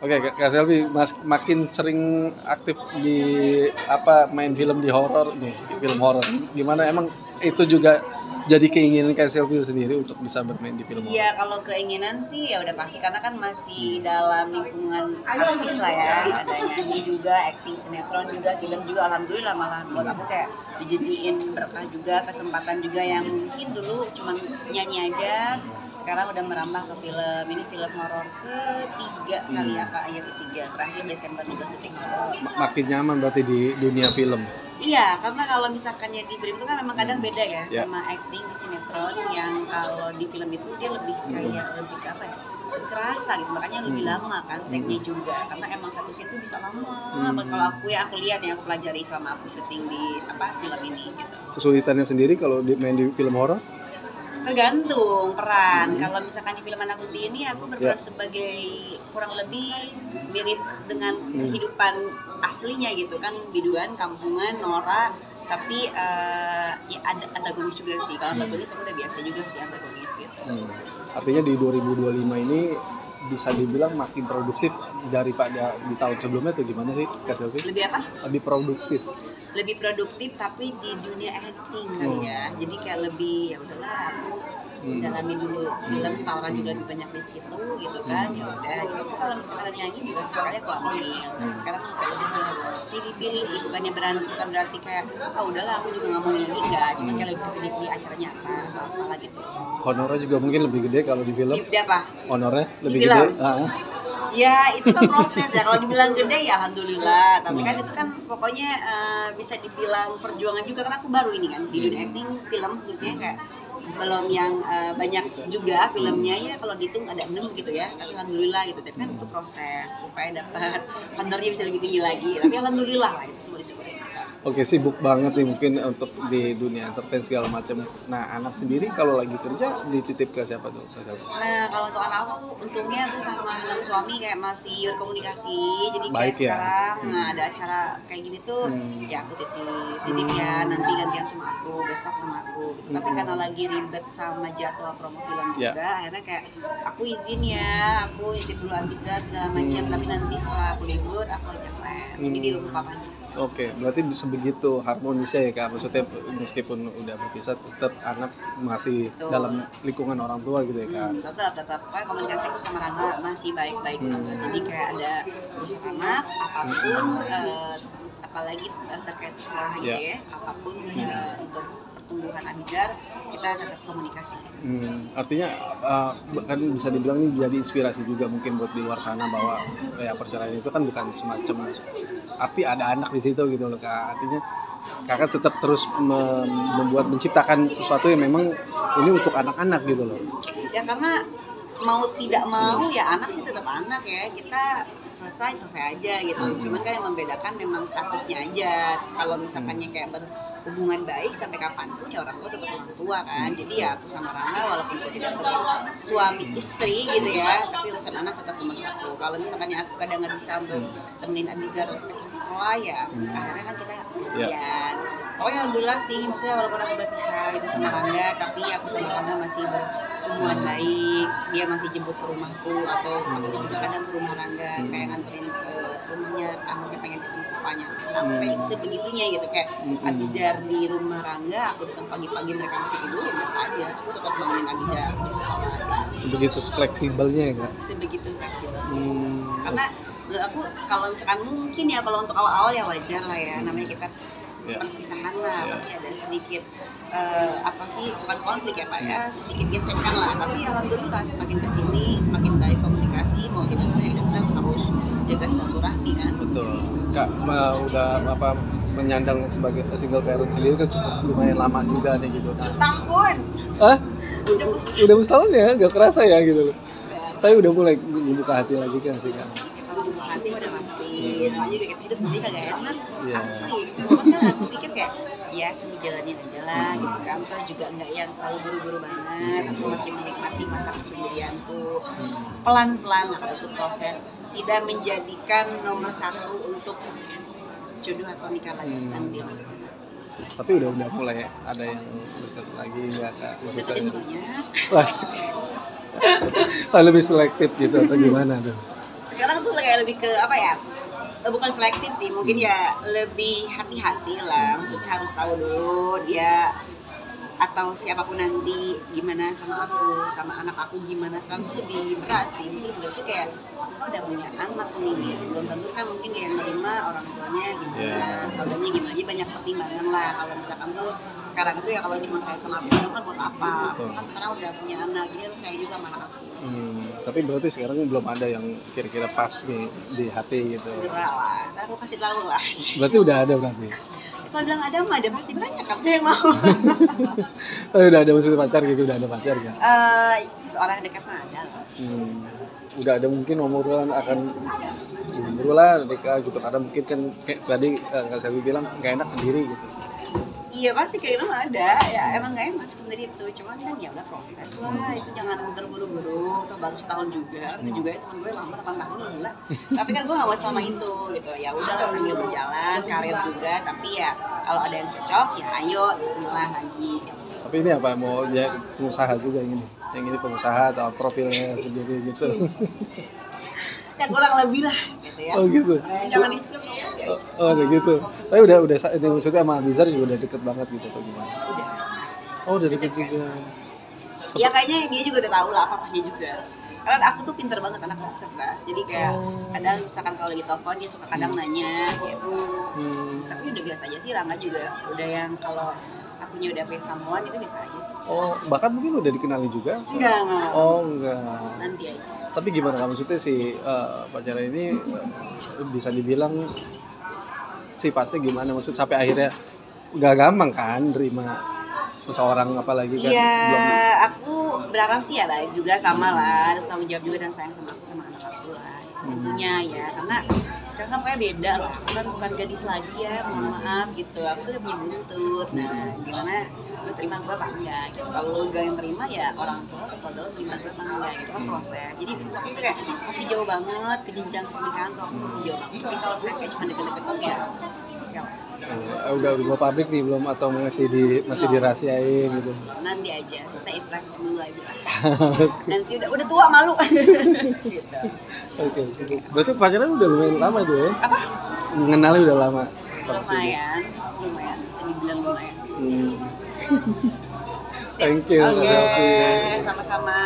Oke, Kak Selvi makin sering aktif di main film di horor nih, di film horor. Gimana emang itu juga jadi keinginan Kak Selvi sendiri untuk bisa bermain di film horor? Iya, kalau keinginan sih ya udah pasti karena kan masih dalam lingkungan artis lah ya. Ada nyanyi juga, acting sinetron juga, film juga. Alhamdulillah malah buat aku kayak dijadiin berkah juga, kesempatan juga yang mungkin dulu cuman nyanyi aja. Sekarang udah merambah ke film. Ini film horor ketiga kali ya Kak, ya ketiga. Terakhir Desember juga syuting horor. Makin nyaman berarti di dunia film. Iya, karena kalau misalkan ya di film itu kan memang kadang beda ya sama acting di sinetron yang kalau di film itu dia lebih kayak lebih ke apa ya? Lebih kerasa gitu, makanya lebih lama kan take-nya juga karena emang satu scene itu bisa lama. Kalau aku lihat ya aku pelajari selama aku syuting di film ini gitu. Kesulitannya sendiri kalau main di film horor? Tergantung peran. Kalau misalkan di film Anak Kunti ini aku berperan sebagai kurang lebih mirip dengan kehidupan aslinya gitu kan, biduan, kampungan, norak, tapi ya ada antagonis juga sih. Kalau antagonis aku udah biasa juga sih antagonis gitu. Artinya di 2025 ini bisa dibilang makin produktif daripada di tahun sebelumnya tuh gimana sih Kak Selvi? Lebih apa? Lebih produktif. Lebih produktif tapi di dunia acting kali ya. Jadi kayak lebih ya udahlah aku dalami dulu film, tawaran juga lebih banyak di situ gitu kan. Ya udah gitu. Kalau misalkan ada nyanyi juga sekali aku ambil. Sekarang kayak lebih ke pilih-pilih sih, bukan berarti kayak udahlah aku juga nggak mau nyanyi enggak, cuma kayak lebih pilih-pilih acaranya apa gitu. Honornya juga mungkin lebih gede kalau di film. Di apa? Honornya lebih di gede. Ya itu kan proses ya, kalau dibilang gede ya alhamdulillah, tapi kan itu kan pokoknya bisa dibilang perjuangan juga karena aku baru ini kan di dunia acting film khususnya kayak belum yang banyak juga filmnya ya kalau dihitung ada 6 gitu ya, tapi alhamdulillah gitu, tapi kan itu proses supaya dapat honornya bisa lebih tinggi lagi, tapi alhamdulillah lah itu semua disyukurin. Oke, sibuk banget nih mungkin untuk di dunia entertain segala macam. Nah, anak sendiri kalau lagi kerja dititip ke siapa tuh? Nah, kalau untuk anak aku untungnya aku sama mantan suami kayak masih berkomunikasi. Jadi baik kayak ya? Sekarang ada acara kayak gini tuh ya aku titip ya, nanti gantian sama aku, besok sama aku gitu. Tapi karena lagi ribet sama jadwal promo film juga, akhirnya kayak aku izin ya, aku nitip dulu Abizar segala macam, tapi nanti setelah aku libur aku ajak main. Jadi di rumah papanya. Oke, berarti sebegitu harmonisnya ya Kak, maksudnya meskipun udah berpisah tetap anak masih dalam lingkungan orang tua gitu ya Kak? Tetap komunikasi aku sama Rangga masih baik-baik banget, jadi kayak ada urusan anak, apapun, apalagi terkait sekolah aja ya, apapun untuk pertumbuhan Abizar, kita tetap komunikasi. Artinya kan bisa dibilang ini jadi inspirasi juga mungkin buat di luar sana bahwa ya perceraian itu kan bukan semacam arti ada anak di situ gitu loh Kak. Artinya Kakak tetap terus menciptakan sesuatu yang memang ini untuk anak-anak gitu loh. Ya karena mau tidak mau ya anak sih tetap anak ya, kita selesai aja gitu. Cuman kan yang membedakan memang statusnya aja. Kalau misalkannya kayak berhubungan baik sampai kapanpun ya orang tua tetap orang tua kan. Jadi ya aku sama Rangga walaupun sudah tidak suami istri gitu ya, tapi urusan anak tetap nomor satu. Kalau misalkannya aku kadang nggak bisa untuk temenin Abizar acara sekolah ya, akhirnya kan kita gantian. Pokoknya alhamdulillah sih, maksudnya walaupun aku berpisah itu sama Rangga, tapi aku sama Rangga masih berhubungan baik. Dia masih jemput ke rumahku atau aku juga kadang ke rumah Rangga kayak nganterin ke rumahnya, anaknya pengen ketemu papanya sampai sebegitunya gitu. Kayak Abizar di rumah Rangga, aku datang pagi-pagi mereka masih tidur ya biasa aja, aku tetap nemenin Abizar di sekolah gitu. Sebegitu fleksibelnya ya Kak? Sebegitu fleksibel. Karena aku kalau misalkan mungkin ya kalau untuk awal-awal ya wajar lah ya, namanya kita perpisahan lah, pasti ada sedikit bukan konflik ya Pak ya, sedikit gesekan lah, tapi alhamdulillah semakin kesini semakin baik komunikasi, mau tidak mau ya kita harus jaga silaturahmi kan. Betul Kak, udah menyandang sebagai single parent sendiri kan cukup lumayan lama juga nih gitu kan. Tahun? Udah setahun ya, gak kerasa ya gitu. Tapi udah mulai membuka hati lagi kan sih kan. Kalau membuka hati udah pasti, namanya juga kita hidup sendiri kagak enak, asli. Cuman kan aku pikir kayak ya sambil jalanin aja lah gitu kan, toh juga nggak yang terlalu buru-buru banget. Aku masih menikmati masa kesendirianku, pelan-pelan lah itu proses, tidak menjadikan nomor satu untuk jodoh atau nikah lagi nanti lah. Tapi udah mulai ada yang deket lagi nggak Kak? Deketin banyak. Lebih selektif gitu atau gimana tuh? Sekarang tuh kayak lebih ke apa ya, bukan selektif sih, mungkin ya lebih hati-hati lah, maksudnya harus tahu dulu dia atau siapapun nanti gimana sama aku, sama anak aku gimana, sekarang tuh lebih berat sih. Maksudnya tuh kayak oh udah punya anak nih, belum tentu kan mungkin kayak menerima orang tuanya gimana, keluarganya gimana, aja banyak pertimbangan lah. Kalau misalkan tuh sekarang itu ya kalau cuma sayang sama aku kan buat apa? Aku kan sekarang udah punya anak, jadi harus sayang juga sama anak aku. Tapi berarti sekarang belum ada yang kira-kira pas nih di hati gitu. Segera lah, ntar aku kasih tahu lah. Berarti udah ada berarti. Kalau bilang ada mah ada pasti banyak kan yang mau. Udah ada maksudnya pacar gitu, udah ada pacar kan? Seseorang yang dekat mah ada lah. Udah ada mungkin obrolan akan dulu lah nikah gitu, karena mungkin kan kayak tadi Kak Selvi bilang nggak enak sendiri gitu. Iya pasti kayak gitu ada, ya emang gak enak sendiri itu, cuman kan ya udah proses lah, itu jangan terburu-buru, atau baru setahun juga, itu juga teman gue lama 8 tahun loh gila, tapi kan gue gak mau selama itu gitu, ya udah sambil berjalan, karir juga, tapi ya kalau ada yang cocok ya ayo bismillah lagi. Tapi ini apa, mau ya pengusaha juga yang ini pengusaha atau profilnya sendiri gitu? Ya kurang lebih lah gitu ya. Oh gitu. Jangan di-spill dong. Oh udah gitu. Tapi udah ini maksudnya sama Abizar juga udah deket banget gitu atau gimana? Udah. Oh udah deket juga. Ya kayaknya dia juga udah tahu lah apa-apanya juga. Karena aku tuh pinter banget, anakku tuh cerdas. Jadi kayak kadang misalkan kalau lagi telepon dia suka kadang nanya gitu. Tapi udah biasa aja sih, Rangga juga udah yang kalau akunya udah punya someone itu biasa aja sih. Oh bahkan mungkin udah dikenali juga? Enggak. Oh enggak. Nanti aja. Tapi gimana kamu maksudnya si pacarnya ini bisa dibilang sifatnya gimana, maksud sampai akhirnya nggak gampang kan terima seseorang apalagi kan? Iya, aku berharap sih ya baik juga sama lah, harus tanggung jawab juga dan sayang sama aku sama anak aku lah tentunya ya, karena sekarang kan pokoknya beda lah, aku kan bukan gadis lagi ya, mohon maaf gitu, aku tuh udah punya buntut. Nah gimana lu terima gue apa enggak gitu, kalau lu gak yang terima ya orang tua atau keluarga lu terima gue apa enggak gitu kan proses. Jadi aku tuh kayak masih jauh banget ke jenjang pernikahan tuh, aku masih jauh banget, tapi kalau misalnya kayak cuma deket-deket dong ya udah go publik nih belum atau masih dirahasiain gitu? Nanti aja, stay private dulu aja lah. Nanti udah tua malu. Gitu. Oke. Berarti pacaran udah lumayan lama tuh ya? Apa? Mengenalnya udah lama. Lumayan bisa dibilang lumayan. Thank you. Oke, sama-sama.